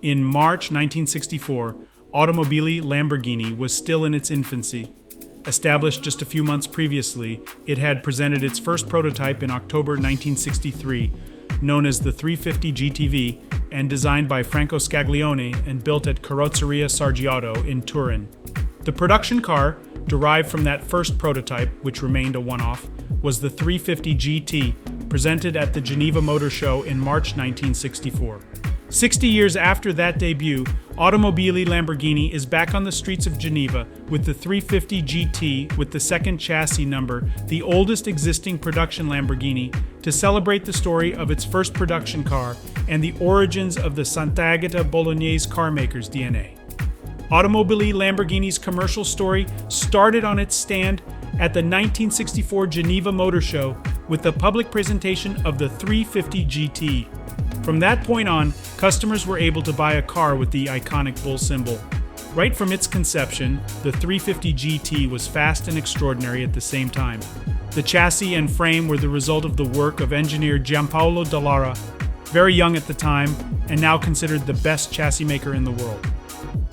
In March 1964, Automobili Lamborghini was still in its infancy. Established just a few months previously, it had presented its first prototype in October 1963, known as the 350 GTV, and designed by Franco Scaglione and built at Carrozzeria Sargiotto in Turin. The production car, derived from that first prototype, which remained a one-off, was the 350 GT, presented at the Geneva Motor Show in March 1964. 60 years after that debut, Automobili Lamborghini is back on the streets of Geneva with the 350 GT with the second chassis number, the oldest existing production Lamborghini, to celebrate the story of its first production car and the origins of the Sant'Agata Bolognese carmaker's DNA. Automobili Lamborghini's commercial story started on its stand at the 1964 Geneva Motor Show with the public presentation of the 350 GT. From that point on, customers were able to buy a car with the iconic bull symbol. Right from its conception, the 350 GT was fast and extraordinary at the same time. The chassis and frame were the result of the work of engineer Giampaolo Dallara, very young at the time and now considered the best chassis maker in the world.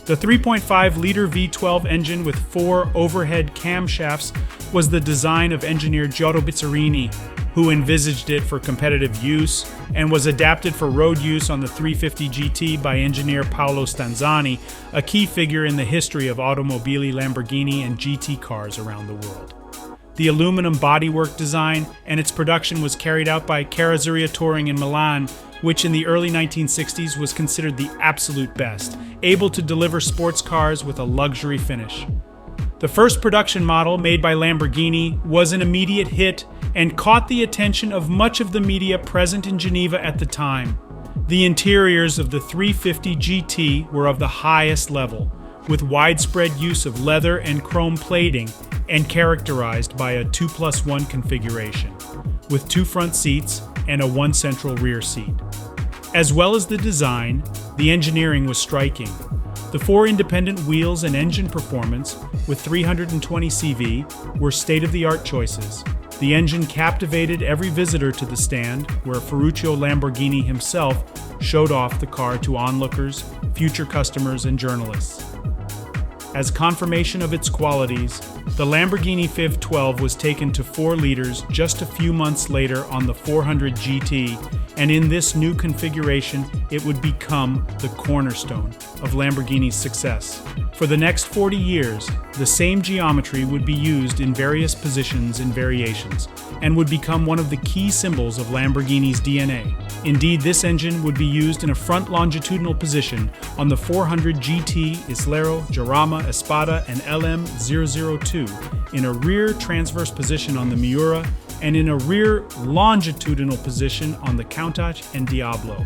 The 3.5-liter V12 engine with 4 overhead camshafts was the design of engineer Giotto Bizzarini, who envisaged it for competitive use, and was adapted for road use on the 350 GT by engineer Paolo Stanzani, a key figure in the history of Automobili Lamborghini and GT cars around the world. The aluminum bodywork design and its production was carried out by Carrozzeria Touring in Milan, which in the early 1960s was considered the absolute best, able to deliver sports cars with a luxury finish. The first production model made by Lamborghini was an immediate hit and caught the attention of much of the media present in Geneva at the time. The interiors of the 350 GT were of the highest level, with widespread use of leather and chrome plating, and characterized by a 2+1 configuration, with 2 front seats and a 1 central rear seat. As well as the design, the engineering was striking. The 4 independent wheels and engine performance, with 320 CV, were state-of-the-art choices. The engine captivated every visitor to the stand, where Ferruccio Lamborghini himself showed off the car to onlookers, future customers, and journalists. As confirmation of its qualities, the Lamborghini FIV 12 was taken to 4 liters just a few months later on the 400 GT, and in this new configuration, it would become the cornerstone of Lamborghini's success. For the next 40 years, the same geometry would be used in various positions and variations, and would become one of the key symbols of Lamborghini's DNA. Indeed, this engine would be used in a front longitudinal position on the 400 GT, Islero, Jarama, Espada, and LM002, in a rear transverse position on the Miura, and in a rear longitudinal position on the Countach and Diablo.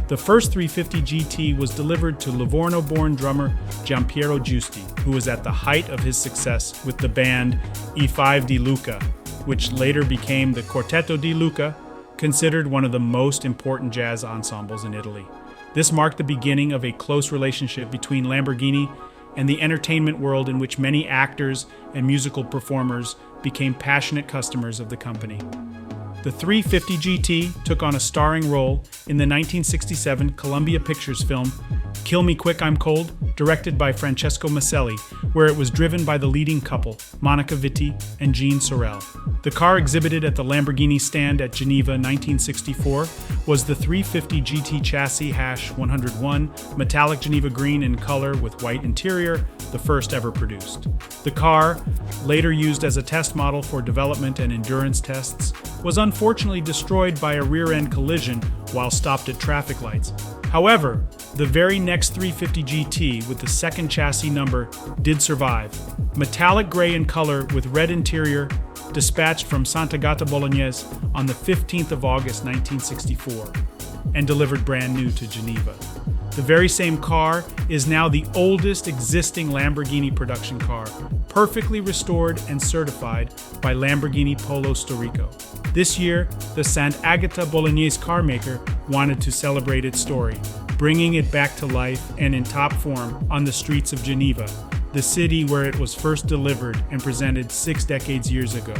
The first 350 GT was delivered to Livorno-born drummer Giampiero Giusti, who was at the height of his success with the band I5 di Luca, which later became the Quartetto di Luca, considered one of the most important jazz ensembles in Italy. This marked the beginning of a close relationship between Lamborghini and the entertainment world, in which many actors and musical performers became passionate customers of the company. The 350 GT took on a starring role in the 1967 Columbia Pictures film Kill Me Quick, I'm Cold, directed by Francesco Maselli, where it was driven by the leading couple, Monica Vitti and Jean Sorel. The car exhibited at the Lamborghini stand at Geneva 1964 was the 350 GT chassis hash 101, metallic Geneva green in color with white interior, the first ever produced. The car, later used as a test model for development and endurance tests, was unfortunately destroyed by a rear-end collision while stopped at traffic lights. However, the very next 350 GT with the second chassis number did survive. Metallic gray in color with red interior, dispatched from Sant'Agata Bolognese on the 15th of August 1964, and delivered brand new to Geneva. The very same car is now the oldest existing Lamborghini production car, perfectly restored and certified by Lamborghini Polo Storico. This year, the Sant'Agata Bolognese carmaker wanted to celebrate its story, bringing it back to life and in top form on the streets of Geneva, the city where it was first delivered and presented 6 decades years ago.